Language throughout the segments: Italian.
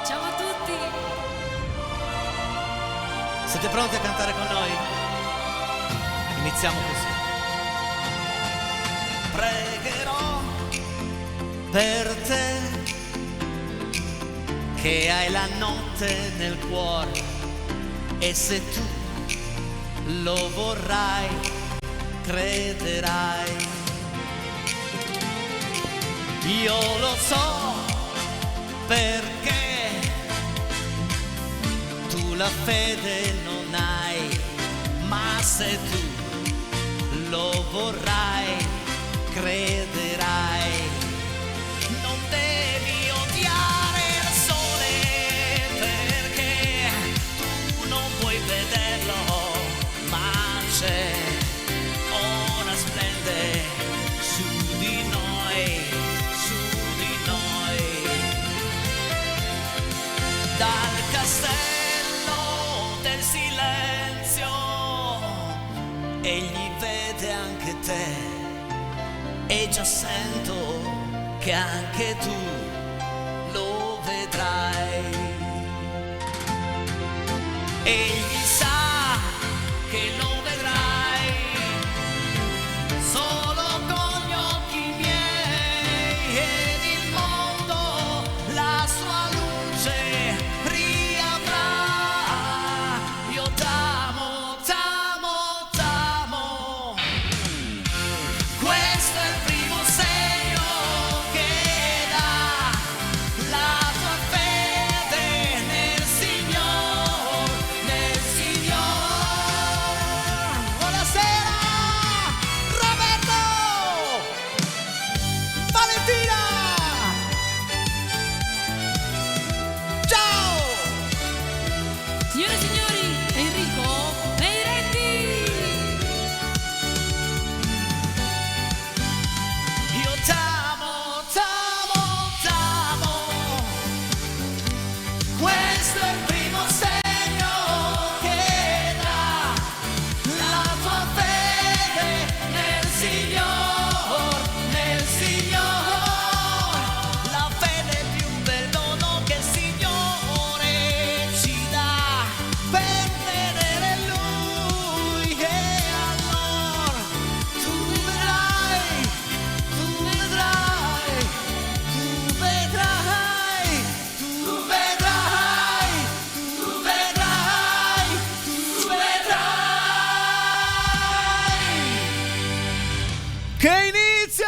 Ciao a tutti. Siete pronti a cantare con noi? Iniziamo così. Pregherò per te che hai la notte nel cuore e se tu lo vorrai, crederai. Io lo so perché tu la fede non hai, ma se tu lo vorrai, crederai. Non devi odiare il sole perché tu non puoi vederlo, ma c'è, ora splende su di noi, su di noi. Dal castello del silenzio egli vede anche te e già sento che anche tu lo vedrai. Egli sa che lo vedrai solo con gli occhi miei ed il mondo la sua luce riavrà. Io t'amo, t'amo, t'amo. Questo è il primo segno che dà la tua fede nel Signor, nel Signor. Buonasera Roberto, Valentina, ciao. Signore e signori, Enrico e Iretti. Io t'amo, t'amo, t'amo. Questo è il primo segno che dà la tua fede nel Signor, nel Signor. La fede è più bel dono che il Signore ci dà per vedere Lui e allora tu vedrai, tu vedrai, tu vedrai, tu vedrai, tu vedrai, tu vedrai. Che inizio!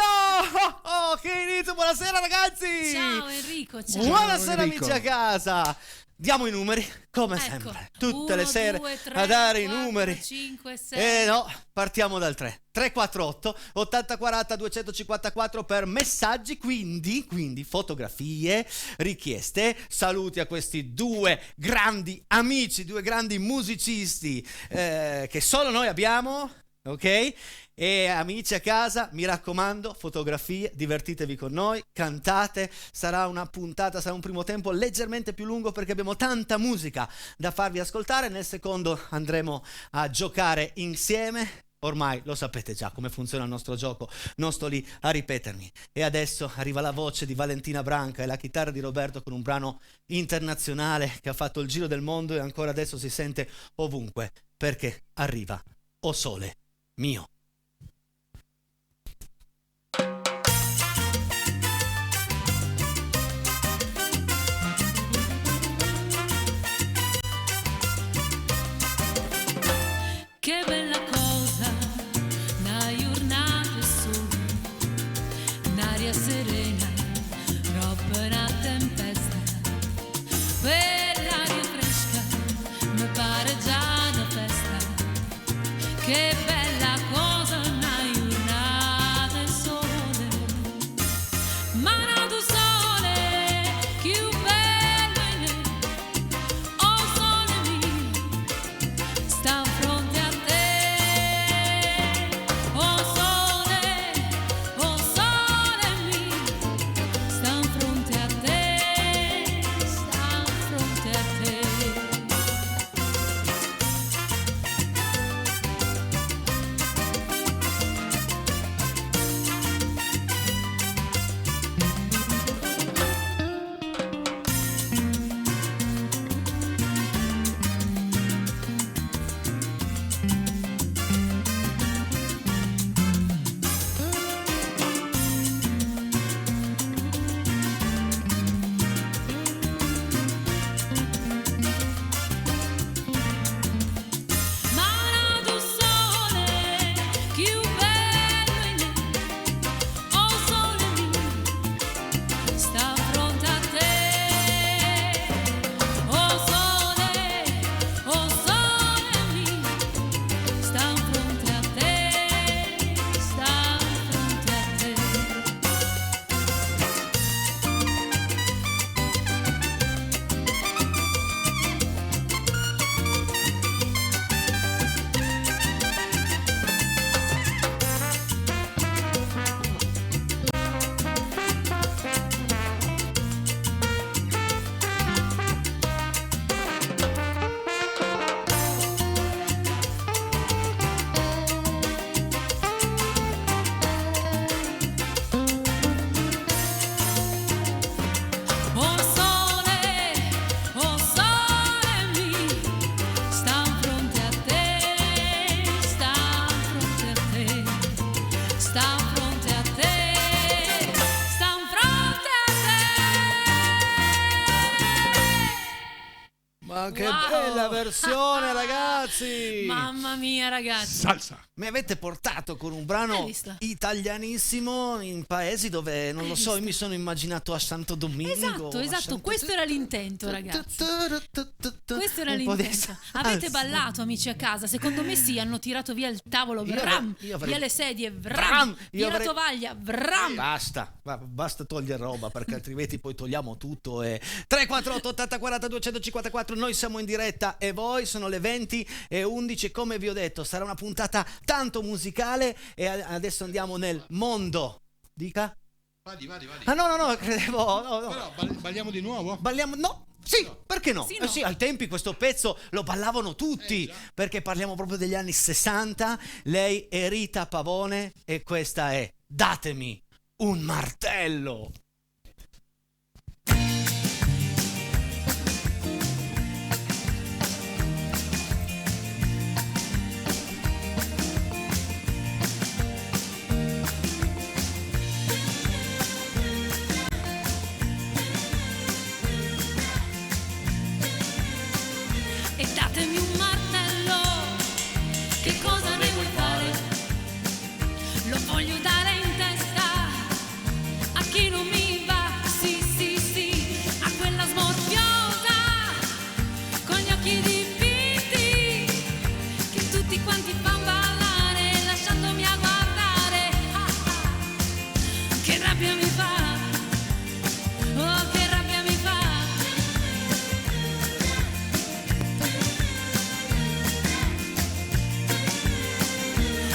Che inizio! Buonasera ragazzi! Ciao Enrico, ciao. Buonasera Enrico. amici a casa! Diamo i numeri, come Ecco, sempre, tutte 1, le sere 2, 3, a dare i 4, numeri. 5, 6. No, partiamo dal 3. 348 80 40 254 per messaggi, quindi fotografie, richieste, saluti a questi due grandi amici, due grandi musicisti che solo noi abbiamo, ok? E amici a casa, mi raccomando, fotografie, divertitevi con noi, cantate, sarà una puntata, sarà un primo tempo leggermente più lungo perché abbiamo tanta musica da farvi ascoltare, nel secondo andremo a giocare insieme. Ormai lo sapete già come funziona il nostro gioco, non sto lì a ripetermi. E adesso arriva la voce di Valentina Branca e la chitarra di Roberto con un brano internazionale che ha fatto il giro del mondo e ancora adesso si sente ovunque, perché arriva O Sole Mio. Che bella cosa, una giornata sole, un'aria serena, troppo una tempesta. Per l'aria fresca, mi pare già una festa. Che bella cosa. che Wow. bella versione, ragazzi! Mamma mia, ragazzi. Salsa. Mi avete portato con un Hai brano visto? italianissimo in paesi dove, non lo so, io mi sono immaginato a Santo Domingo. Esatto, a esatto, Santo- questo era l'intento, ragazzi. Questo era Un po' di l'intento. Avete salsa. ballato, amici a casa? Secondo me sì, hanno tirato via il tavolo, vram, io avrei- via le sedie, Vram, vram, io via la avrei- tovaglia, vram. Basta togliere roba perché altrimenti poi togliamo tutto. 348 80 40 254, noi siamo in diretta e voi, sono le 20:11. Come vi ho detto, sarà una puntata tanto musicale e adesso andiamo nel mondo. Dica? Vadi. Ah no, credevo. No. Però balliamo di nuovo? Balliamo? No. Sì, perché no? Sì, no. Sì, ai tempi questo pezzo lo ballavano tutti, già. perché parliamo proprio degli anni 60. Lei è Rita Pavone e questa è Datemi un martello. E datemi un martello, che cosa ne vuoi fare? Lo voglio dare in testa a chi non mi va, sì, a quella smorfiosa con gli occhi dipinti che tutti quanti fan ballare lasciandomi a guardare. Che rabbia mi fa, oh che rabbia mi fa.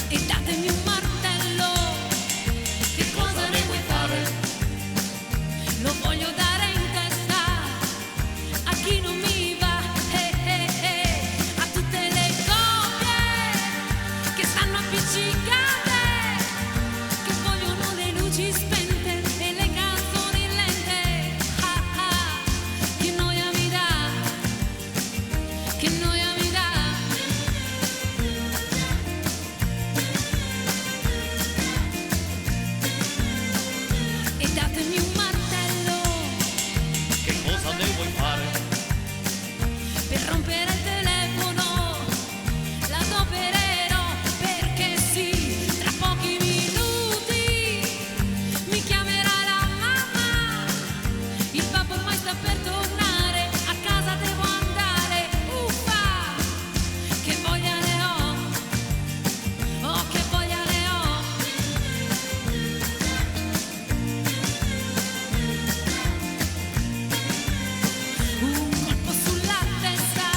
E datemi un martello, che cosa ne vuoi fare? Lo voglio dare in testa a chi non mi va, a tutte le coppie che stanno appiccicate, che vogliono le luci spente e le canzoni lente. Che noia mi dà, che noia mi dà. E datemi un martello Che cosa ne vuoi fare? per rompere il telefono, l'adopererò perché sì, tra pochi minuti mi chiamerà la mamma, il babbo ormai sta per tornare, a casa devo andare, uffa, che voglia ne ho, oh che voglia ne ho. Un colpo sulla testa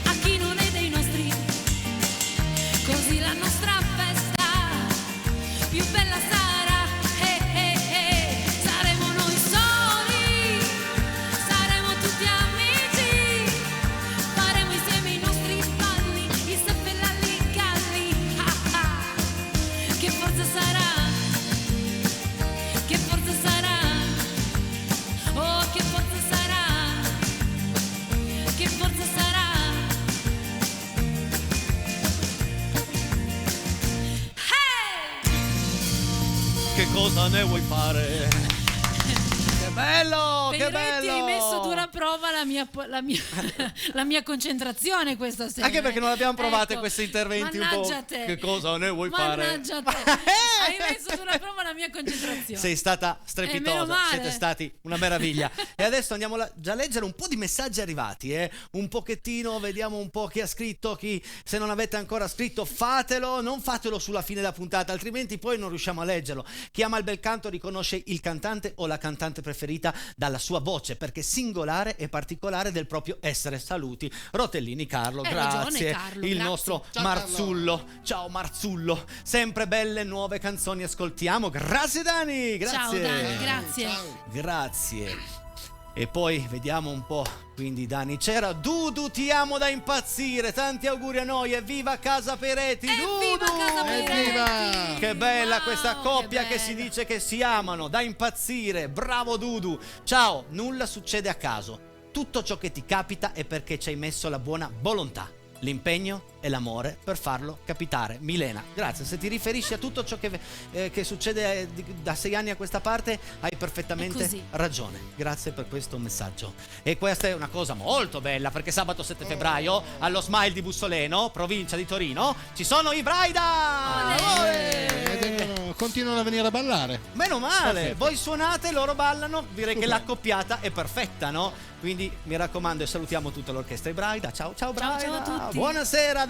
a chi non è dei nostri, così la nostra festa più bella sarà. Saremo noi soli, saremo tutti amici, faremo insieme i nostri balli, i seppellali galli. Che forza sarà, che forza sarà. Oh, che forza sarà, che forza sarà. Hey! Che cosa ne vuoi fare? Che bello, che Benedetti, bello! hai messo a dura prova la mia concentrazione questa sera. Anche perché non abbiamo provate Ecco, questi interventi un po'. mannaggia te. Che cosa ne vuoi fare? Mannaggia te. Hai messo a dura prova la mia concentrazione. Sei stata meno strepitosa, male. siete stati una meraviglia. E adesso andiamo già a leggere un po' di messaggi arrivati, un pochettino, vediamo un po' chi ha scritto, chi, se non avete ancora scritto fatelo, non fatelo sulla fine della puntata, altrimenti poi non riusciamo a leggerlo. Chi ama il bel canto riconosce il cantante o la cantante preferita dalla sua voce, perché singolare e particolare del proprio essere. Saluti Rotellini Carlo, Hai grazie. ragione, Carlo, il grazie. nostro Ciao, Marzullo, ciao Marzullo, sempre belle nuove canzoni ascoltiamo. Grazie Dani, grazie. Ciao Dani, grazie. Ciao. Grazie. E poi vediamo un po'. Quindi Dani c'era. Dudu, ti amo da impazzire. Tanti auguri a noi e viva Casa Peretti. Evviva Dudu! Casa Peretti! Evviva! Che bella Wow, questa coppia che bella. si dice che si amano, da impazzire. Bravo Dudu. Ciao, nulla succede a caso. Tutto ciò che ti capita è perché ci hai messo la buona volontà. l'impegno e l'amore per farlo capitare. Milena, grazie. Se ti riferisci a tutto ciò che succede da 6 anni a questa parte, hai perfettamente ragione. Grazie per questo messaggio. E questa è una cosa molto bella, perché sabato 7 febbraio allo Smile di Bussoleno, provincia di Torino, ci sono i Braida! Continuano a venire a ballare. Meno male, Perfetto. voi suonate, loro ballano, direi che l'accoppiata è perfetta, no? Quindi mi raccomando, e salutiamo tutta l'orchestra i Braida. Ciao Braida. Ciao a tutti. Buonasera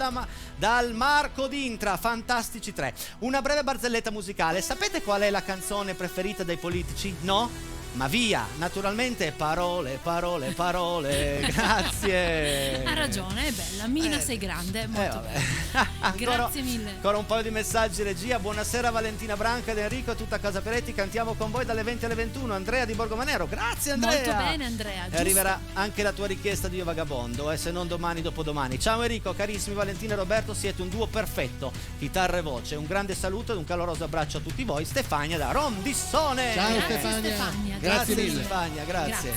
dal Marco d'Intra, Fantastici 3. Una breve barzelletta musicale. Sapete qual è la canzone preferita dei politici? No? Ma via, naturalmente parole. Grazie. Ha ragione, è bella. Mina, sei grande, molto bella. Grazie mille. Ancora un paio di messaggi, regia. Buonasera Valentina Branca ed Enrico, tutta Casa Peretti. Cantiamo con voi dalle 20 alle 21. Andrea di Borgomanero. Grazie Andrea. Molto bene Andrea. E arriverà anche la tua richiesta di Io Vagabondo, se non domani, dopodomani. Ciao Enrico, carissimi Valentina e Roberto, siete un duo perfetto, chitarra e voce. Un grande saluto ed un caloroso abbraccio a tutti voi. Stefania da Rondissone. Ciao Grazie, Stefania. Stefania. Grazie mille. Stefania, grazie.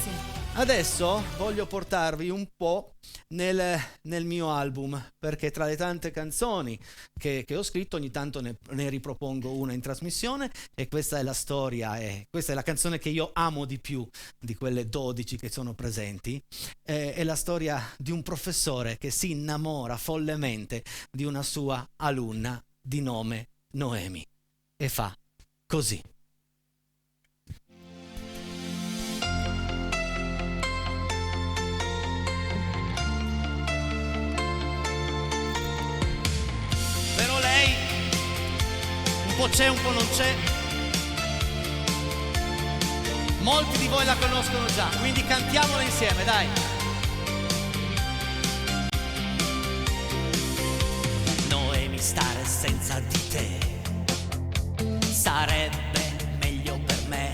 Adesso voglio portarvi un po' nel mio album, perché tra le tante canzoni che ho scritto ogni tanto ne ripropongo una in trasmissione, e questa è la storia, e questa è la canzone che io amo di più di quelle 12 che sono presenti. È la storia di un professore che si innamora follemente di una sua alunna di nome Noemi, e fa così. Però lei un po' c'è, un po' non c'è. Molti di voi la conoscono già, quindi cantiamola insieme, dai. Noemi, stare senza di te sarebbe meglio per me,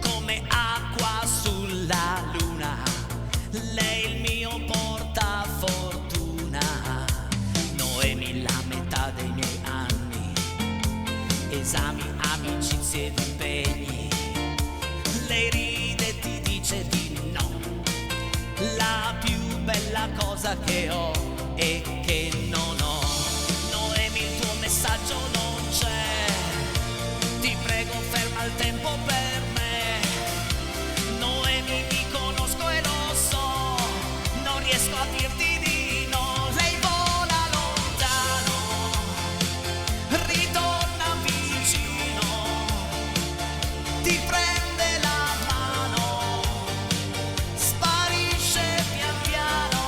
come acqua sulla luna, lei il mio portafortuna. Noemi, la metà dei miei anni, esami, amicizie ed impegni, lei ride e ti dice di no. La più bella cosa che ho e che non ho. Noemi, il tuo messaggio non c'è, ti prego ferma il tempo per me. Noemi, mi conosco e lo so, non riesco a dirti di no. Lei vola lontano, ritorna vicino, ti prende la mano, sparisce pian piano.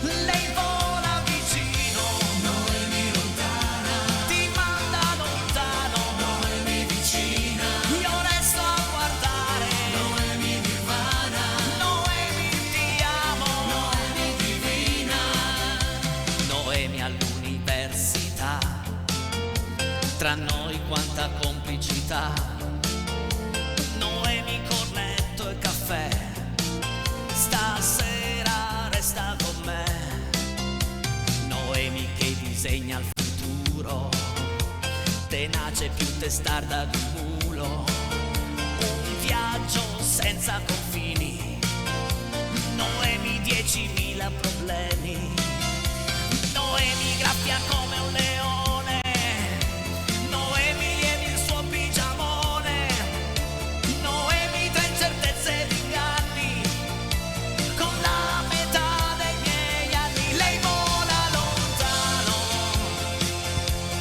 Lei vola vicino, Noemi lontana, ti manda lontano, Noemi vicina. Io resto a guardare, Noemi nirvana, Noemi ti amo, Noemi divina. Noemi all'università, tra noi quanta complicità. Noemi, cornetto e caffè, stasera resta con me. Noemi che disegna il futuro, tenace più testarda di un mulo. Un viaggio senza confini, Noemi 10.000 problemi. Noemi graffia come un leone, Noemi viene il suo pigiamone. Noemi tra incertezze ed inganni, con la metà dei miei anni. Lei vola lontano,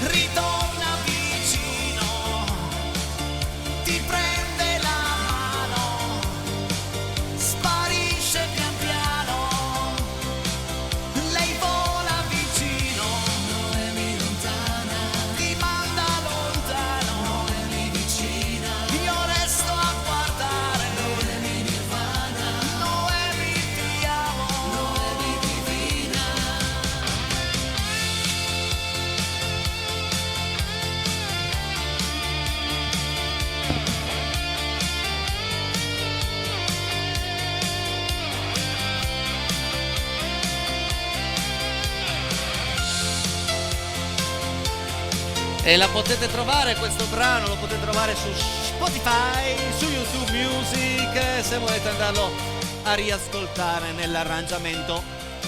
ritorna vicino, ti prende la mano, sparisce pian piano. Lei vola vicino, Noemi lontana, ti manda lontano, Noemi vicina. Io resto a guardare, Noemi nirvana, Noemi ti amo, Noemi divina. E la potete trovare, questo brano lo potete trovare su Spotify, su YouTube Music, se volete andarlo a riascoltare nell'arrangiamento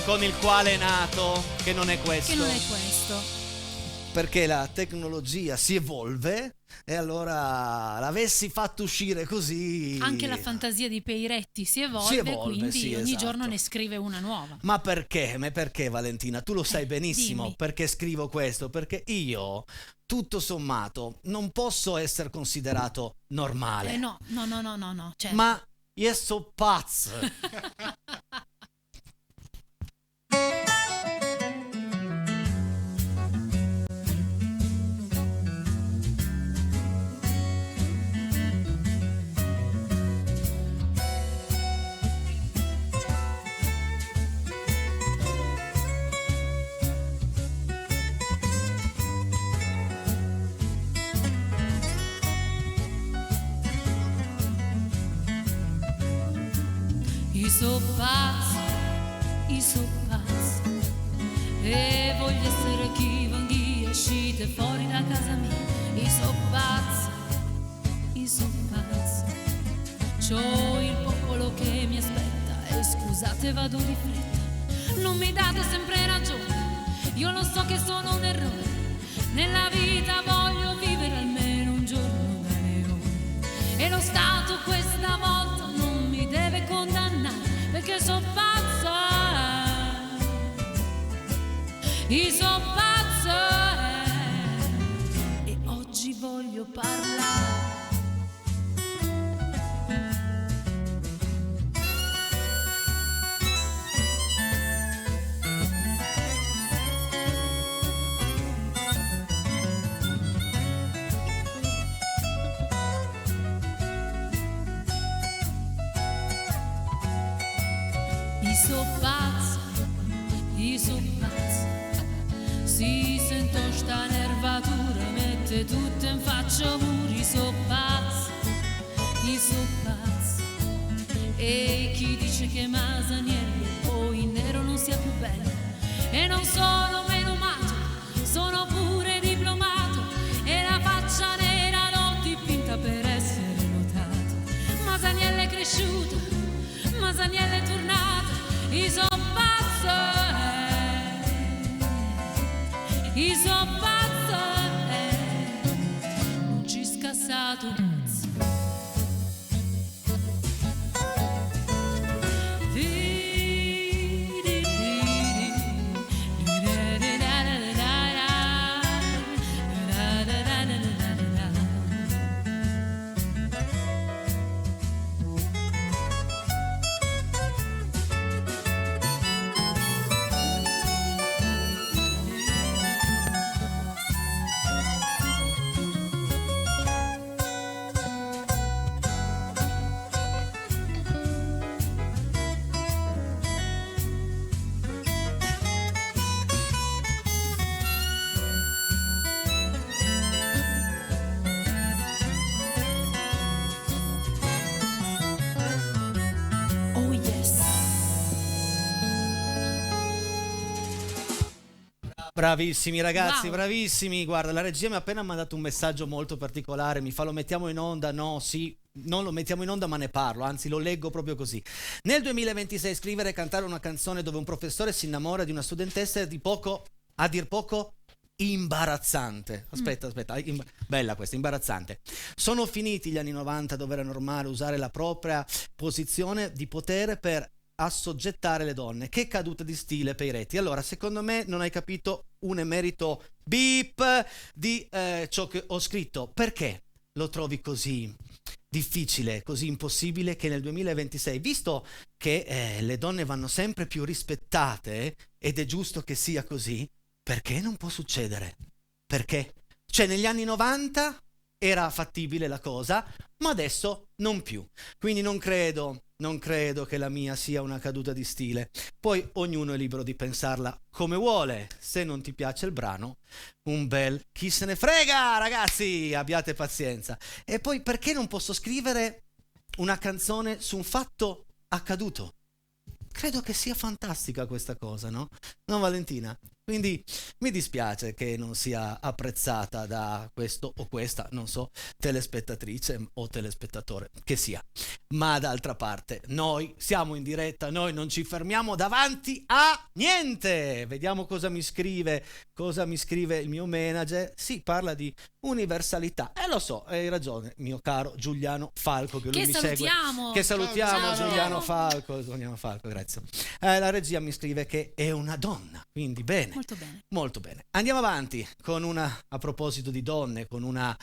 con il quale è nato, che non è questo. Che non è questo. Perché la tecnologia si evolve e allora l'avessi fatto uscire così. Anche la fantasia di Peiretti si evolve, quindi sì, ogni esatto. giorno ne scrive una nuova. Ma perché? Ma perché, Valentina? Tu lo sai benissimo dimmi. perché scrivo questo, perché io, tutto sommato, non posso essere considerato normale. No, certo. Ma io so pazzo. Io so pazzo e voglio essere chi vanghi uscite fuori da casa mia. Io so pazzo, c'ho il popolo che mi aspetta e scusate vado di fretta. Non mi date sempre ragione, io lo so che sono un errore. Nella vita voglio vivere almeno un giorno da leone e lo Stato questa volta non mi deve condannare perché so pazzo, io so pazzo e oggi voglio parlare. Io so pazzo, si sento sta nervatura, mette tutto in faccia muri, so pazzo, e chi dice che Masaniello poi in nero non sia più bello, e non sono meno mato, sono pure diplomato, e la faccia nera l'ho dipinta per essere notato, Masaniello è cresciuto, Masaniello è tornato, io so pazzo, io so pazzo, non ci scassato pazzo. Bravissimi ragazzi, Wow. bravissimi. Guarda, la regia mi ha appena mandato un messaggio molto particolare. Mi fa: lo mettiamo in onda? No, sì, non lo mettiamo in onda, ma ne parlo, anzi lo leggo proprio così. Nel 2026 scrivere e cantare una canzone dove un professore si innamora di una studentessa è a dir poco imbarazzante. Aspetta, bella questa, imbarazzante. Sono finiti gli anni 90 dove era normale usare la propria posizione di potere per assoggettare le donne. Che caduta di stile, Peiretti. Allora, secondo me non hai capito un emerito beep di ciò che ho scritto. Perché lo trovi così difficile, così impossibile che nel 2026, visto che le donne vanno sempre più rispettate ed è giusto che sia così, perché non può succedere? Perché? Cioè negli anni 90 era fattibile la cosa, ma adesso non più. Quindi non credo che la mia sia una caduta di stile. Poi ognuno è libero di pensarla come vuole. Se non ti piace il brano, un bel chi se ne frega, ragazzi, abbiate pazienza. E poi perché non posso scrivere una canzone su un fatto accaduto? Credo che sia fantastica questa cosa, no? No, Valentina? Quindi mi dispiace che non sia apprezzata da questo o questa, non so, telespettatrice o telespettatore che sia. Ma d'altra parte, noi siamo in diretta, noi non ci fermiamo davanti a niente. Vediamo cosa mi scrive il mio manager. Sì, parla di universalità. Lo so, hai ragione, mio caro Giuliano Falco, che lui mi salutiamo. segue. Che salutiamo. Ciao. Giuliano Falco, grazie. La regia mi scrive che è una donna, quindi bene. Molto bene. Molto bene. Andiamo avanti con a proposito di donne, con una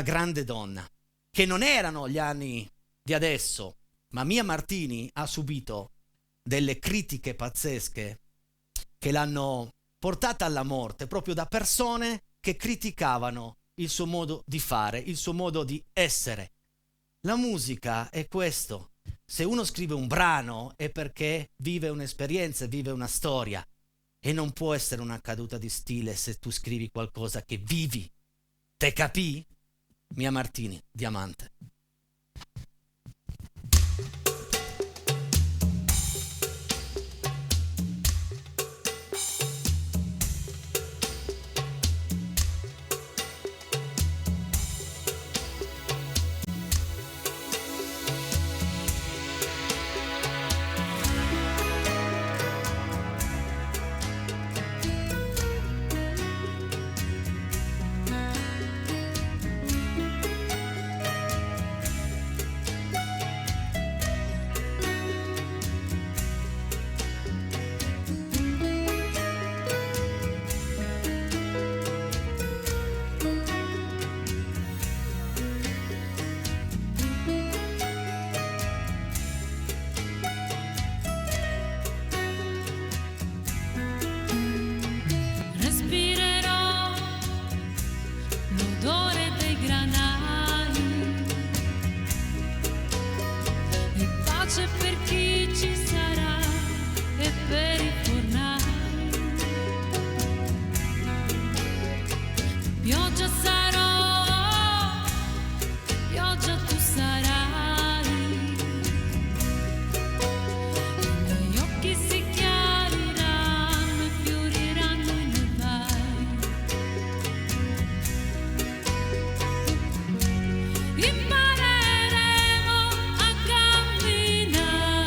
grande donna, che non erano gli anni di adesso, ma Mia Martini ha subito delle critiche pazzesche che l'hanno portata alla morte proprio da persone che criticavano il suo modo di fare, il suo modo di essere. La musica è questo. Se uno scrive un brano è perché vive un'esperienza, vive una storia, e non può essere una caduta di stile se tu scrivi qualcosa che vivi. Te capì? Mia Martini, Diamante. Respirerò l'odore dei granai e pace per chi ci sarà e per i fornai. Pioggia sarò, pioggia tu sarai, i miei occhi si chiariranno e fioriranno i nevai. Impareremo a camminare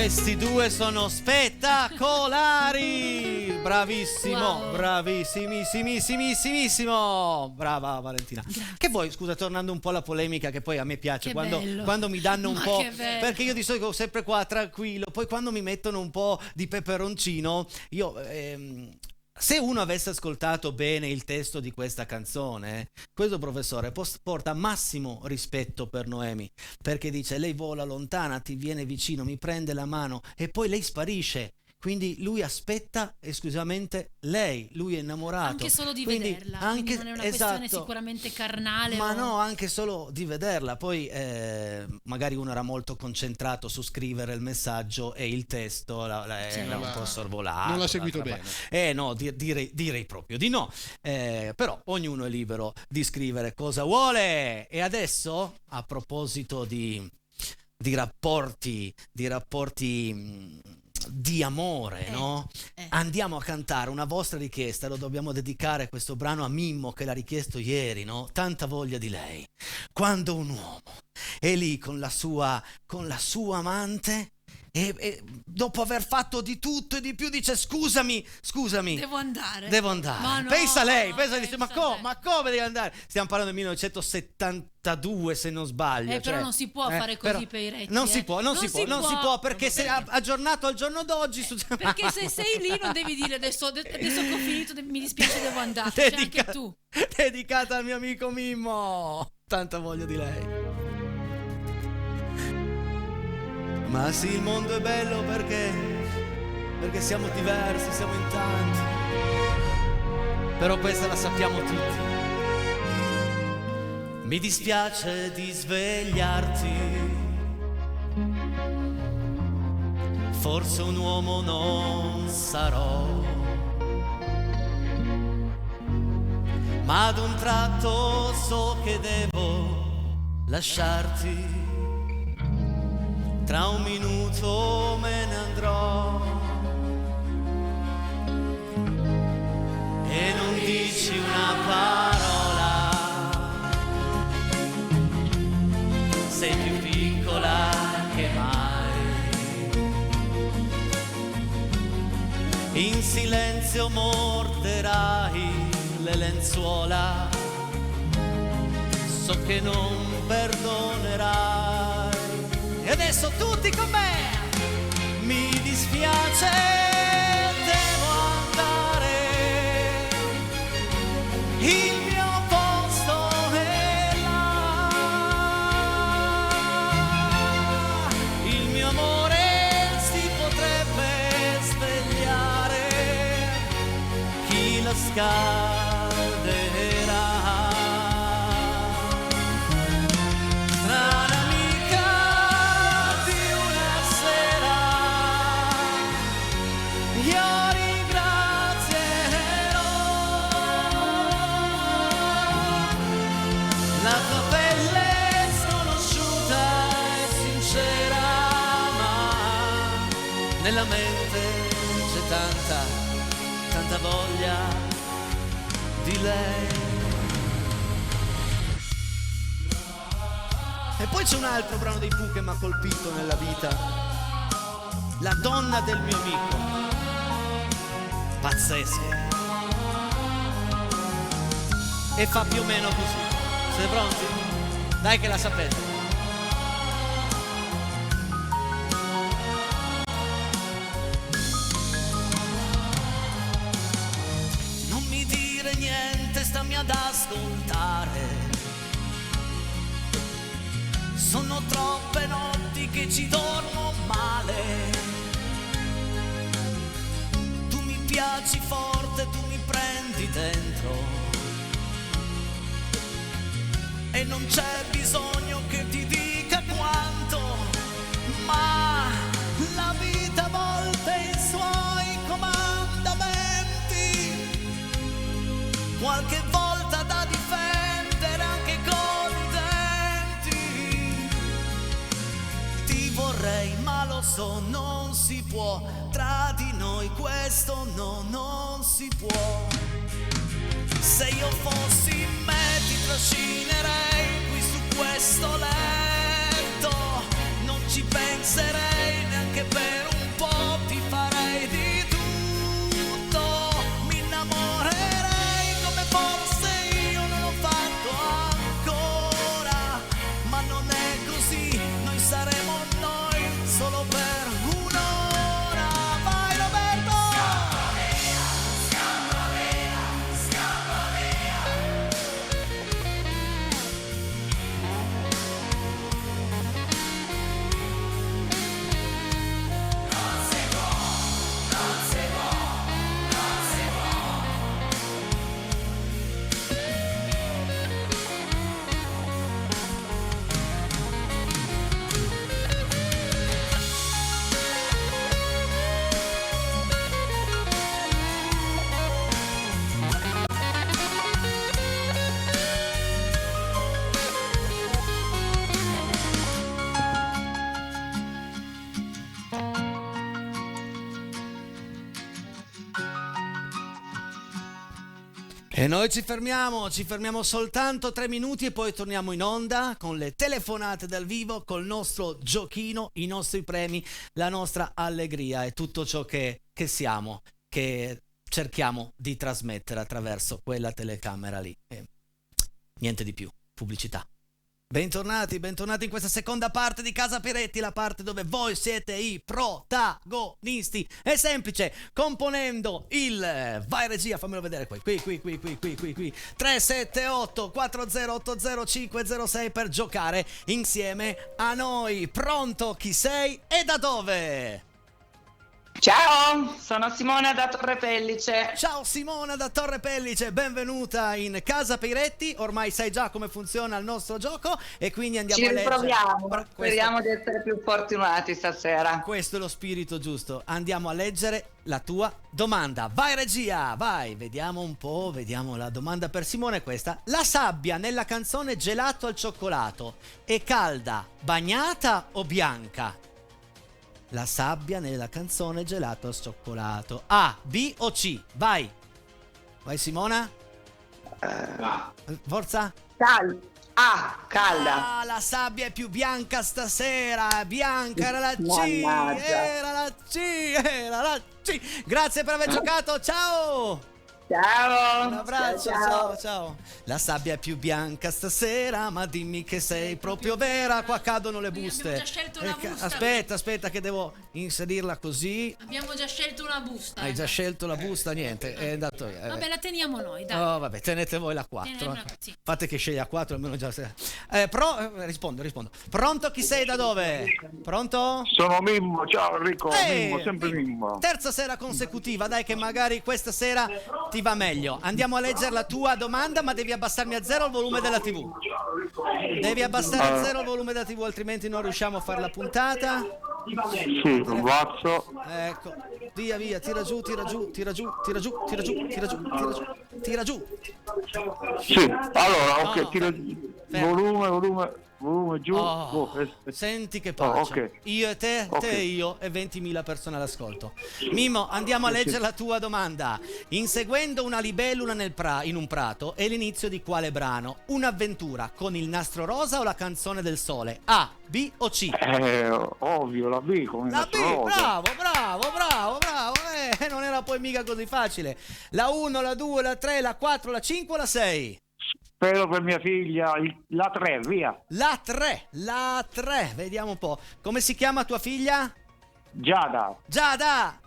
Questi due sono spettacolari! Bravissimo, Wow. bravissimissimissimo! Brava Valentina. Grazie. Che vuoi, scusa, tornando un po' alla polemica, che poi a me piace Che quando, bello. quando mi danno un Ma po'. che bello. Perché io di solito sempre qua tranquillo, poi quando mi mettono un po' di peperoncino, io. Se uno avesse ascoltato bene il testo di questa canzone, questo professore porta massimo rispetto per Noemi, perché dice: lei vola lontana, ti viene vicino, mi prende la mano e poi lei sparisce. Quindi lui aspetta esclusivamente lei, lui è innamorato. Anche solo di Quindi vederla, anche, quindi non è una questione esatto. sicuramente carnale. Ma o- no, anche solo di vederla. Poi magari uno era molto concentrato su scrivere il messaggio e il testo era un po' sorvolato. Non l'ha seguito d'altra bene. no, direi proprio di no. Però ognuno è libero di scrivere cosa vuole. E adesso, a proposito di rapporti di amore, no? Andiamo a cantare una vostra richiesta, lo dobbiamo dedicare questo brano a Mimmo che l'ha richiesto ieri, no? Tanta voglia di lei. Quando un uomo è lì con la sua amante e dopo aver fatto di tutto e di più dice scusami, Devo andare. devo andare. Ma no, Pensa lei, dice pensa te. ma come devi andare? Stiamo parlando del 1972 se non sbaglio. Però non si può fare così però per i retti, non si può perché se aggiornato al giorno d'oggi Perché se sei lì non devi dire adesso che ho finito, mi dispiace, devo andare. C'è anche tu. Dedicata al mio amico Mimmo. Tanta voglia di lei. Ma sì, il mondo è bello perché siamo diversi, siamo in tanti. Però questa la sappiamo tutti. Mi dispiace di svegliarti. Forse un uomo non sarò, ma ad un tratto so che devo lasciarti. Tra un minuto me ne andrò e non dici una parola, sei più piccola che mai. In silenzio morderai le lenzuola, so che non perdonerai. E adesso tutti con me. Mi dispiace, devo andare, il mio posto è là, il mio amore si potrebbe svegliare, chi la scalderà. Nella mente c'è tanta voglia di lei. E poi c'è un altro brano dei Pooh che mi ha colpito nella vita, La donna del mio amico. Pazzesco. E fa più o meno così. Siete pronti? Dai che la sapete. Stammi ad ascoltare, sono troppe notti che ci dormo male. Tu mi piaci forte, tu mi prendi dentro e non c'è bisogno che ti dica quanto, ma la vita a volte i suoi comandamenti qualche volta da difendere anche con i denti. Ti vorrei ma lo so non si può, tra di noi questo no, non si può. Se io fossi me ti trascinerei qui su questo letto, non ci penserei neanche per E noi ci fermiamo soltanto 3 minuti e poi torniamo in onda con le telefonate dal vivo, col nostro giochino, i nostri premi, la nostra allegria e tutto ciò che siamo, che cerchiamo di trasmettere attraverso quella telecamera lì. E niente di più, pubblicità. Bentornati in questa seconda parte di Casa Peretti, la parte dove voi siete i protagonisti. È semplice, componendo il vai regia, fammelo vedere qui 378 4080 506 per giocare insieme a noi. Pronto? Chi sei e da dove? Ciao, sono Simona da Torre Pellice. Ciao Simona da Torre Pellice, benvenuta in Casa Peretti. Ormai sai già come funziona il nostro gioco e quindi andiamo Ci a leggere. riproviamo, speriamo di essere più fortunati stasera. Questo è lo spirito giusto. Andiamo a leggere la tua domanda. Vai regia, vai, vediamo un po', vediamo la domanda per Simone è questa. La sabbia nella canzone Gelato al cioccolato è calda, bagnata o bianca? La sabbia nella canzone Gelato al cioccolato. A, B o C? Vai. Vai Simona. Forza. Calda. Ah, la sabbia è più bianca stasera. Bianca, era la C. Mannaggia. Era la C. Grazie per aver giocato. Ciao. Ciao. Un abbraccio, ciao. La sabbia è più bianca stasera, ma dimmi che sei proprio vera. Qua cadono le buste. Abbiamo già scelto una busta. Aspetta che devo inserirla così. Abbiamo già scelto una busta. Hai già scelto la busta? Niente, è andato via. Vabbè, la teniamo noi, dai. Oh, vabbè, tenete voi la 4. Teniamola, sì. Fate che sceglie a 4, almeno già. Rispondo. Pronto? Chi sei da dove? Pronto? Sono Mimmo, ciao Enrico, Mimmo, sempre Mimmo. Terza sera consecutiva, dai che magari questa sera ti va meglio. Andiamo a leggere la tua domanda, ma devi abbassarmi a 0 il volume della TV. Devi abbassare a 0 il volume della TV, altrimenti non riusciamo a fare la puntata. Sì, un basso. Ecco, via, tira giù. Sì, allora, ok, No, tiro volume giù. Senti che pace. ok. Io e te Ok. e io e 20.000 persone all'ascolto. Mimmo, andiamo a leggere la tua domanda. Inseguendo una libellula in un prato è l'inizio di quale brano? Un'avventura con il nastro rosa o la canzone del sole? A, B o C? Ovvio, la B come La B, Nastro Rosa. bravo. Non era poi mica così facile. La 1, la 2, la 3, la 4, la 5 o la 6? Spero per mia figlia, la 3, via. La 3, vediamo un po'. Come si chiama tua figlia? Giada. Giada,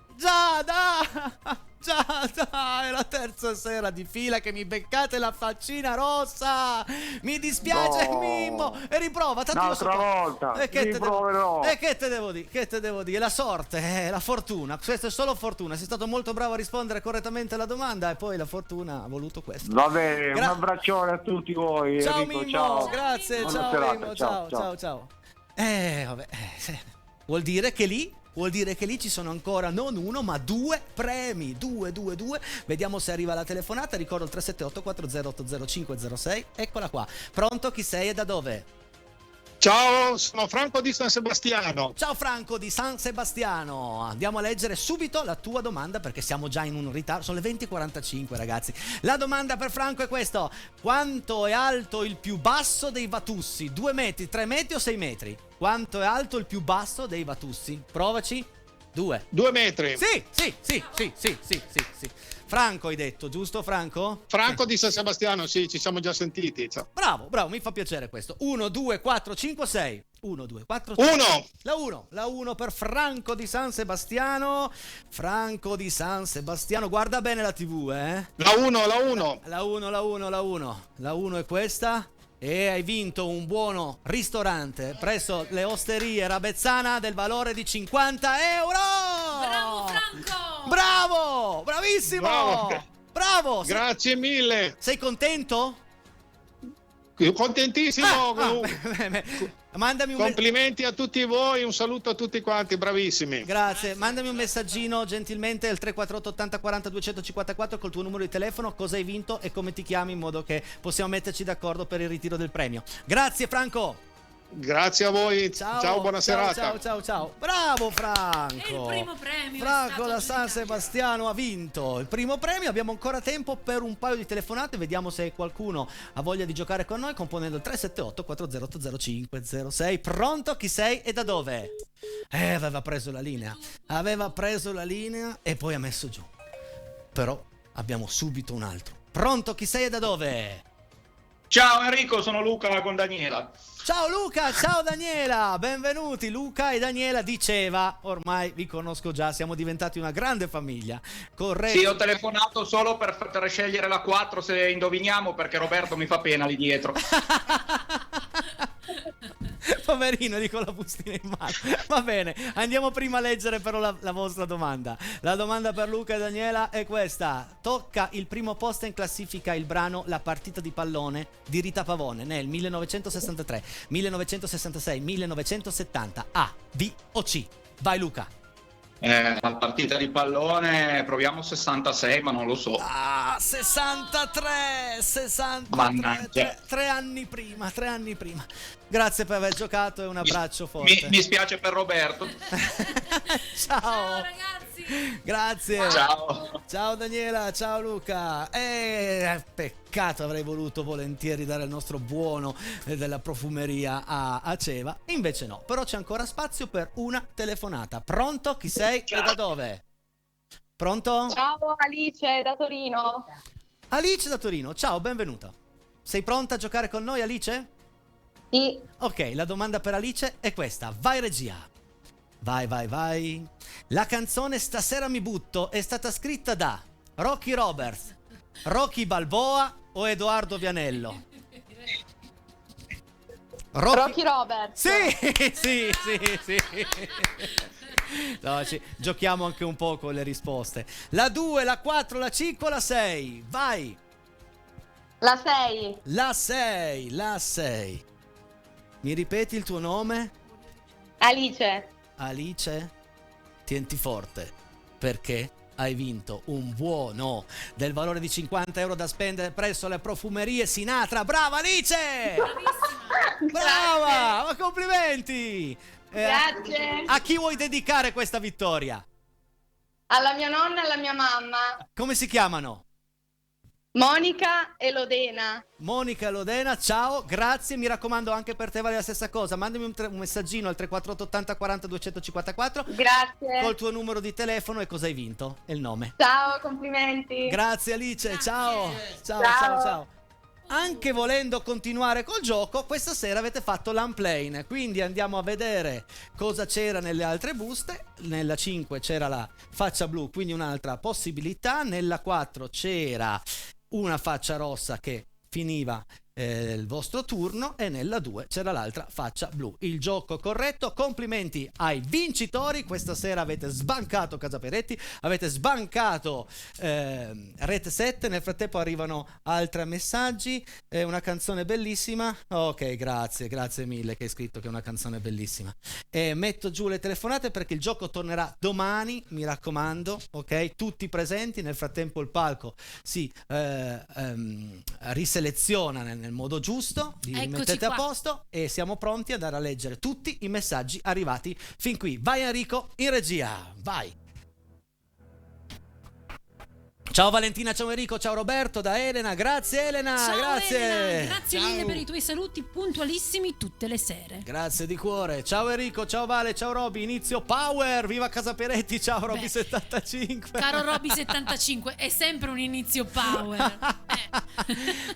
è la terza sera di fila che mi beccate la faccina rossa. Mi dispiace No. Mimmo. E riprova, tanto io Un'altra volta, riproverò. E che te devo dire? La sorte, la fortuna. Questo è solo fortuna. Sei stato molto bravo a rispondere correttamente alla domanda e poi la fortuna ha voluto questo. Va bene, un abbraccione a tutti voi. Ciao Enrico, Mimmo, ciao. grazie, Buona ciao serata, Mimmo, ciao. ciao. Vabbè, vuol dire che lì ci sono ancora non uno ma 2 premi. 2. Vediamo se arriva la telefonata. Ricordo il 378 4080 506. Eccola qua. Pronto? Chi sei e da dove? Ciao, sono Franco di San Sebastiano. Ciao Franco di San Sebastiano. Andiamo a leggere subito la tua domanda perché siamo già in un ritardo. Sono le 20:45 ragazzi. La domanda per Franco è questa: quanto è alto il più basso dei Vatussi? 2 metri, 3 metri o 6 metri? Quanto è alto il più basso dei Vatussi? Provaci. 2. 2 metri. Sì. Franco hai detto, giusto Franco? Franco di San Sebastiano, sì, ci siamo già sentiti. Ciao. Bravo, mi fa piacere questo. 1, 2, 4, 5, 6. 1, 2, 4, 5. 1. La 1 per Franco di San Sebastiano. Guarda bene la TV, La 1. La 1 è questa. E hai vinto un buono ristorante presso le osterie Rabezzana del valore di 50 euro. Bravo Franco! Bravo! Bravissimo! Bravo! Grazie mille. Sei contento? Contentissimo. Mandami un Complimenti a tutti voi, un saluto a tutti quanti, bravissimi. Grazie, mandami un messaggino gentilmente al 348 80 40 254 col tuo numero di telefono, cosa hai vinto e come ti chiami in modo che possiamo metterci d'accordo per il ritiro del premio. Grazie Franco. Grazie a voi. Ciao, buona serata. Ciao. Bravo Franco. E il primo premio è Franco stato da San aggiudicato. Sebastiano ha vinto il primo premio. Abbiamo ancora tempo per un paio di telefonate. Vediamo se qualcuno ha voglia di giocare con noi componendo il 378 4080 506. Pronto? Chi sei e da dove? Aveva preso la linea e poi ha messo giù. Però abbiamo subito un altro. Pronto? Chi sei e da dove? Ciao Enrico, sono Luca con Daniela. Ciao Luca, ciao Daniela, benvenuti. Luca e Daniela diceva, ormai vi conosco già, siamo diventati una grande famiglia. Corretto. Sì, ho telefonato solo per scegliere la 4 se indoviniamo, perché Roberto mi fa pena lì dietro. Poverino, lì con la bustina in mano. Va bene, andiamo prima a leggere però la vostra domanda. La domanda per Luca e Daniela è questa: tocca il primo posto in classifica il brano La partita di pallone di Rita Pavone nel 1963, 1966, 1970. A, B o C? Vai Luca. La partita di pallone, proviamo 66, ma non lo so. 63, Mannaggia. 3 anni prima. Grazie per aver giocato e un abbraccio forte. Mi spiace per Roberto. Ciao ragazzi. Grazie. Ciao Daniela, ciao Luca. Peccato, avrei voluto volentieri dare il nostro buono della profumeria a Ceva, invece no. Però c'è ancora spazio per una telefonata. Pronto? Chi sei e da dove? Pronto? Ciao Alice da Torino. Alice da Torino, ciao, benvenuta. Sei pronta a giocare con noi, Alice? Sì. Ok, la domanda per Alice è questa. Vai regia. Vai. La canzone Stasera mi butto è stata scritta da Rocky Roberts, Rocky Balboa o Edoardo Vianello? Rocky Roberts. Sì. No, giochiamo anche un po' con le risposte. La 2, la 4, la 5 o la 6? Vai. La 6. La 6. Mi ripeti il tuo nome? Alice, tienti forte, perché hai vinto un buono del valore di 50 euro da spendere presso le profumerie Sinatra. Brava Alice! Brava! Ma complimenti! Grazie. A chi vuoi dedicare questa vittoria? Alla mia nonna e alla mia mamma. Come si chiamano? Monica e Lodena. Monica e Lodena, ciao, grazie. Mi raccomando, anche per te vale la stessa cosa. Mandami un messaggino al 348 80 40 254 Grazie. col tuo numero di telefono e cosa hai vinto e il nome. Ciao, complimenti. Grazie Alice, ciao. Anche volendo continuare col gioco, questa sera avete fatto l'unplane, quindi andiamo a vedere cosa c'era nelle altre buste. Nella 5 c'era la faccia blu, quindi un'altra possibilità. Nella 4 c'era una faccia rossa che finiva il vostro turno, e nella 2 c'era l'altra faccia blu. Il gioco corretto, complimenti ai vincitori. Questa sera avete sbancato Casa Peretti, avete sbancato Rete 7. Nel frattempo arrivano altri messaggi, una canzone bellissima. Ok, grazie mille che hai scritto che è una canzone bellissima. Metto giù le telefonate perché il gioco tornerà domani, mi raccomando, ok? Tutti presenti. Nel frattempo il palco si riseleziona nel modo giusto, vi mettete a posto e siamo pronti ad andare a leggere tutti i messaggi arrivati fin qui. Vai Enrico in regia, vai. Ciao Valentina, ciao Enrico, ciao Roberto, da Elena. Grazie Elena, Ciao grazie. Elena, grazie mille per i tuoi saluti puntualissimi tutte le sere. Grazie di cuore. Ciao Enrico, ciao Vale, ciao Roby. Inizio Power, viva Casa Peretti, ciao Roby 75. Caro Roby 75, è sempre un inizio Power.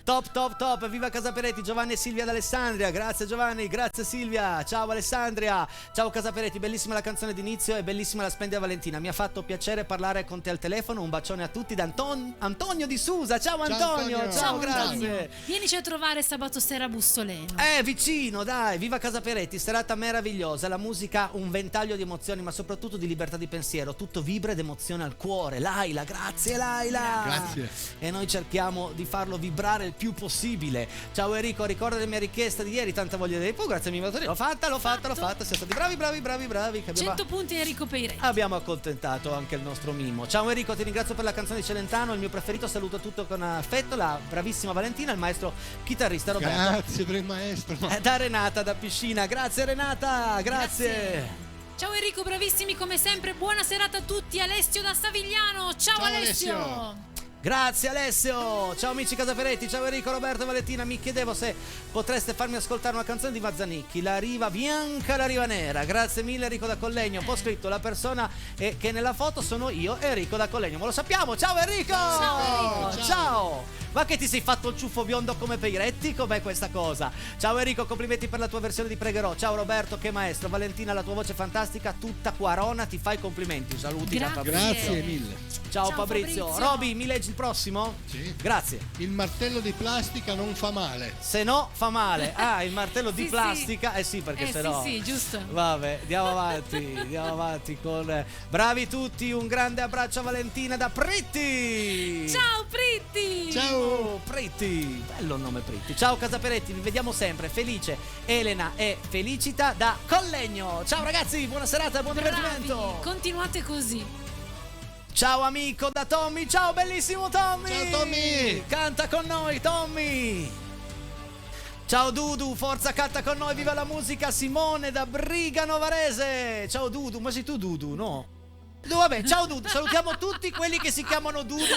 Top, viva Casa Peretti. Giovanni e Silvia d'Alessandria, grazie Giovanni, grazie Silvia. Ciao Alessandria, ciao Casa Peretti, bellissima la canzone d'inizio e bellissima la splendida Valentina. Mi ha fatto piacere parlare con te al telefono. Un bacione a tutti da Antonio di Susa. Ciao Antonio, ciao, grazie. Antonio. Vienici a trovare sabato sera a Bussoleno. Vicino, dai. Viva Casa Peretti, serata meravigliosa. La musica un ventaglio di emozioni, ma soprattutto di libertà di pensiero. Tutto vibra ed emoziona al cuore. Laila, grazie Laila. Grazie. E noi cerchiamo di farlo vibrare il più possibile. Ciao Enrico, ricorda la mia richiesta di ieri, tanta voglia di grazie mille. L'ho fatta. Siamo stati bravi. 100 punti Enrico Peirelli. Abbiamo accontentato anche il nostro Mimo. Ciao Enrico, ti ringrazio per la canzone di Celentano Celentano, il mio preferito, saluto tutto con affetto, la bravissima Valentina, il maestro chitarrista Roberto. Grazie per il maestro. Da Renata da Piscina, grazie Renata, grazie. Ciao Enrico, bravissimi come sempre. Buona serata a tutti. Alessio da Savigliano. Ciao Alessio. Grazie Alessio, ciao amici Casaperetti, ciao Enrico, Roberto e Valentina. Mi chiedevo se potreste farmi ascoltare una canzone di Mazzanicchi, La riva bianca, la riva nera. Grazie mille Enrico da Collegno. Poi ho scritto la persona che nella foto sono io, Enrico da Collegno. Ma lo sappiamo, ciao Enrico. Ciao. Ma che ti sei fatto il ciuffo biondo come Peiretti? Com'è questa cosa? Ciao Enrico, complimenti per la tua versione di Pregherò. Ciao Roberto, che maestro. Valentina, la tua voce fantastica, tutta quarona, ti fai complimenti. Saluti da Fabrizio. Grazie mille. Ciao Fabrizio. Roby, mi leggi il prossimo? Sì. Grazie. Il martello di plastica non fa male. Se no fa male. Ah, il martello di plastica. Eh sì, perché se no. Sì, giusto. Vabbè, andiamo avanti con bravi tutti. Un grande abbraccio a Valentina da Pritti. Ciao Pritti. Ciao. Pritti, bello il nome Pritti. Ciao Casaperetti, vi vediamo sempre. Felice, Elena e Felicita da Collegno. Ciao ragazzi, buona serata e buon divertimento. Continuate così. Ciao amico da Tommy, ciao bellissimo Tommy. Ciao Tommy. Canta con noi Tommy. Ciao Dudu, forza canta con noi, viva la musica. Simone da Brigano Varese. Ciao Dudu, ma sei tu Dudu, no? Vabbè, ciao Dudu, salutiamo tutti quelli che si chiamano Dudu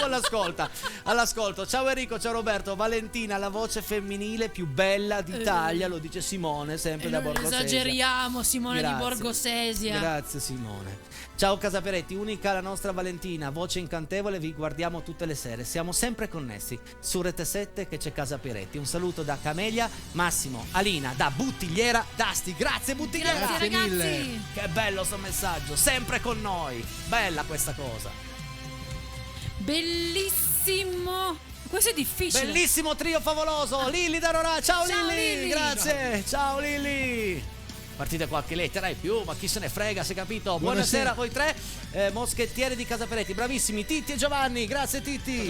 all'ascolto. Ciao Enrico, ciao Roberto, Valentina, la voce femminile più bella d'Italia, lo dice Simone, sempre da Borgosesia. Esageriamo, Simone. Grazie. Di Borgosesia. Grazie Simone. Ciao Casaperetti, unica la nostra Valentina, voce incantevole, vi guardiamo tutte le sere, siamo sempre connessi su Rete 7 che c'è Casaperetti. Un saluto da Camelia, Massimo, Alina da Buttigliera d'Asti. Grazie Buttigliera. Grazie ragazzi. mille. Che bello sto messaggio, sempre con noi. Bella questa cosa. Bellissimo. Questo è difficile. Bellissimo trio favoloso. Lilli da Rorà. Ciao Lilli. Lilli. Grazie. Ciao Lilli. Partite qualche lettera in più, ma chi se ne frega, si è capito. Buonasera a voi tre, moschettieri di Casaperetti, bravissimi Titti e Giovanni. Grazie Titti.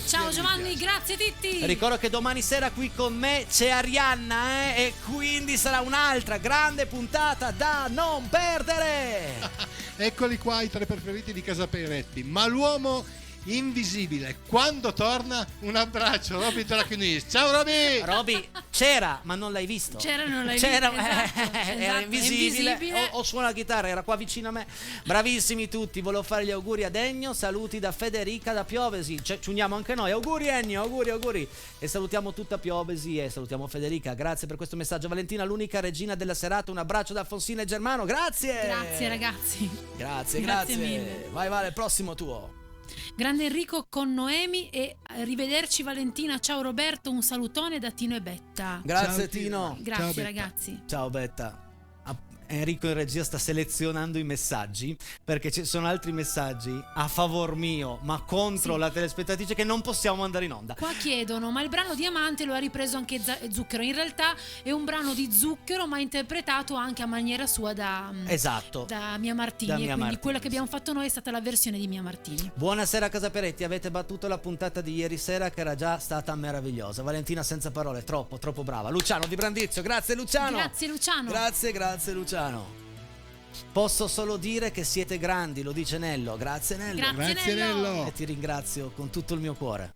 Ciao Giovanni, grazie Titti. Ricordo che domani sera qui con me c'è Arianna, e quindi sarà un'altra grande puntata da non perdere. Eccoli qua i tre preferiti di Casaperetti. Ma l'uomo invisibile, quando torna? Un abbraccio, Roby Trachinis. Ciao Roby. Roby c'era, ma non l'hai visto. C'era, non l'hai C'era, visto. Esatto, era invisibile. invisibile. O suona la chitarra, era qua vicino a me. Bravissimi tutti, volevo fare gli auguri ad Ennio. Saluti da Federica da Piovesi. Ci uniamo anche noi. Auguri Ennio, auguri. E salutiamo tutta Piovesi e salutiamo Federica. Grazie per questo messaggio. Valentina, l'unica regina della serata. Un abbraccio da Alfonsina e Germano. Grazie. Grazie ragazzi. Grazie mille. Vai Vale, prossimo tuo. Grande Enrico con Noemi e arrivederci Valentina. Ciao Roberto, un salutone da Tino e Betta. Grazie Ciao, Tino. Grazie Betta. ragazzi. Ciao Betta. Enrico in regia sta selezionando i messaggi, perché ci sono altri messaggi a favor mio ma contro la telespettatrice che non possiamo mandare in onda. Qua chiedono, ma il brano Diamante lo ha ripreso anche Zucchero? In realtà è un brano di Zucchero ma interpretato anche a maniera sua da Mia Martini, Da Mia e quindi Martini, quella che abbiamo fatto noi è stata la versione di Mia Martini. Buonasera Casaperetti, avete battuto la puntata di ieri sera che era già stata meravigliosa. Valentina senza parole, troppo brava. Luciano di Brandizio, grazie Luciano. Grazie Luciano. Grazie Luciano. Posso solo dire che siete grandi, lo dice Nello. Grazie Nello. Grazie Nello. E ti ringrazio con tutto il mio cuore.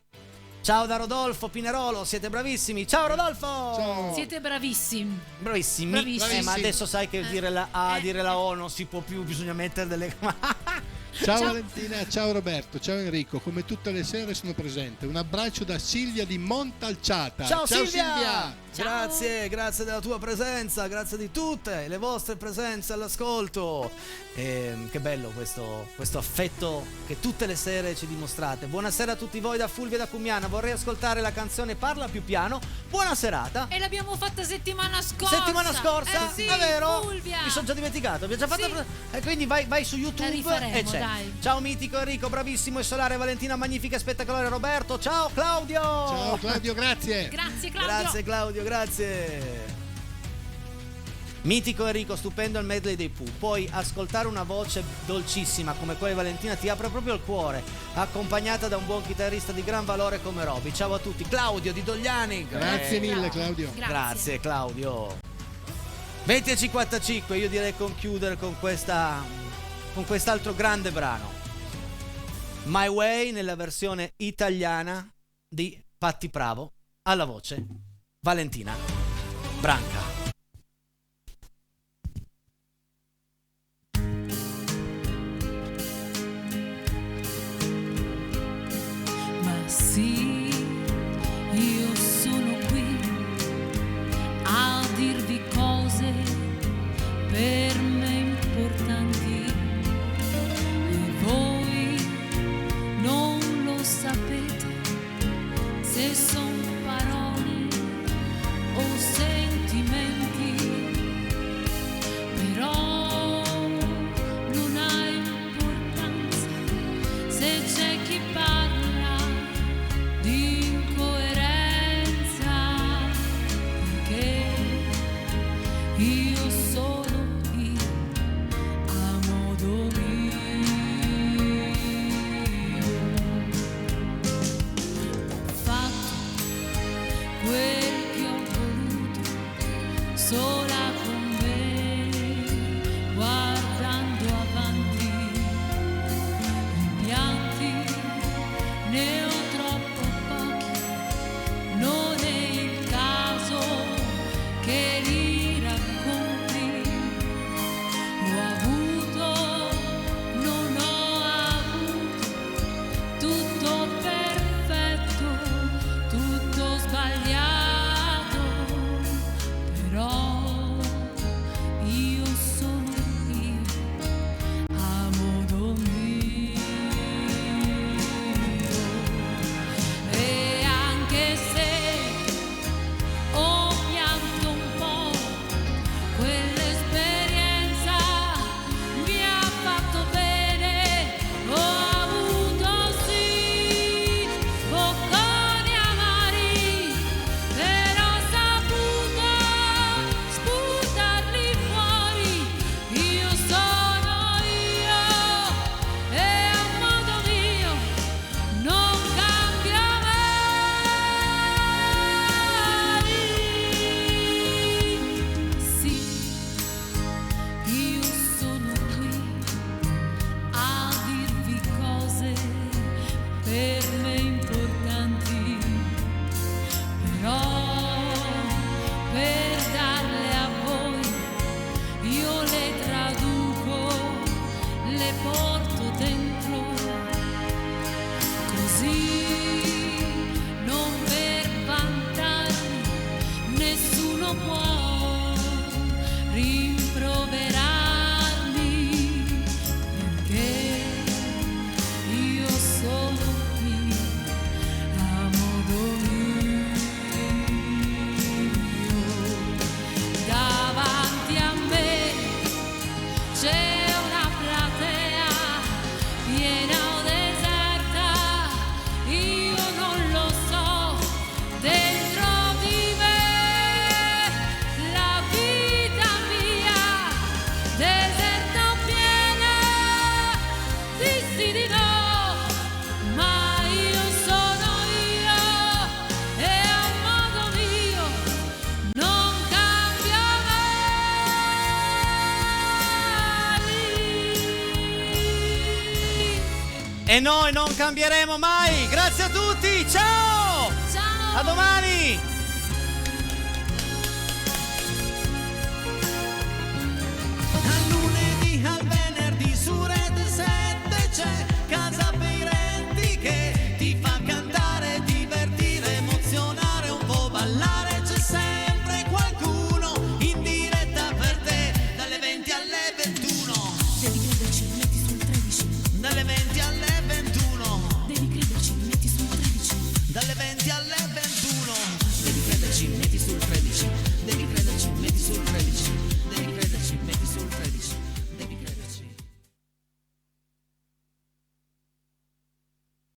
Ciao da Rodolfo Pinerolo, siete bravissimi. Ciao Rodolfo. Ciao. Siete bravissimi. Bravissimi. Ma adesso sai che dire la A, dire la O non si può più, bisogna mettere delle... Ciao Valentina, ciao Roberto, ciao Enrico, come tutte le sere sono presente. Un abbraccio da Silvia di Montalciata. Ciao Silvia. Ciao. Grazie della tua presenza, grazie di tutte le vostre presenze all'ascolto. Che bello questo affetto che tutte le sere ci dimostrate. Buonasera a tutti voi da Fulvia da Cumiana. Vorrei ascoltare la canzone Parla più piano. Buona serata. E l'abbiamo fatta settimana scorsa. Sì, è vero? Fulvia. Mi sono già dimenticato. Abbiamo già fatto. E quindi vai su YouTube La rifaremo, e c'è. dai. Ciao mitico Enrico, bravissimo e solare Valentina, magnifica e spettacolare Roberto. Ciao Claudio. Ciao Claudio, grazie. Grazie Claudio. Grazie Claudio, grazie. Mitico Enrico, stupendo il medley dei Pooh. Puoi ascoltare una voce dolcissima come quella di Valentina, ti apre proprio il cuore, accompagnata da un buon chitarrista di gran valore come Roby. Ciao a tutti. Claudio di Dogliani. Grazie mille Claudio. Grazie Claudio. 20:55, io direi concludere con quest'altro grande brano. My Way nella versione italiana di Patti Pravo, alla voce Valentina Branca. Ma sì, io sono qui a dirvi cose per me importanti e voi non lo sapete se son parole o sentimenti, però non ha importanza se c'è chi parla di incoerenza, perché io sono io a modo mio. Ho fatto quel che ho voluto sola con me, guardando avanti. Rimpianti ne ho troppo pochi, non è il caso che li racconti. Ho avuto, non ho avuto, tutto perfetto, tutto sbagliato, però io sono io a modo mio. E anche se ho pianto un po', quell'esperienza mi ha fatto bene. Ho avuto sì bocconi amari, però ho saputo sputarli fuori. Io sono io e a modo mio non cambio mai. Sì, io sono qui a dirvi cose per me importanti, però per darle a voi io le traduco, le porto dentro, così non per vantarmi nessuno può rimproverarmi, perché io sono qui a modo mio. Davanti a me c'è una platea piena o deserta, io non lo so, dentro di me la vita mia, deserta o piena, di sì di no, ma io sono io e a modo mio non cambio mai. E noi non cambieremo mai. Grazie a tutti, ciao! Ciao! A domani! Dal lunedì al venerdì su Red 7 c'è Casa Peirenti che ti fa cantare, divertire, emozionare, un po' ballare. C'è sempre qualcuno in diretta per te, dalle 20 alle 21. Devi crederci, metti sul 13. Dalle 20 alle 21. Devi crederci, metti sul 13. Dalle 20 alle 21. Devi crederci, metti sul 13.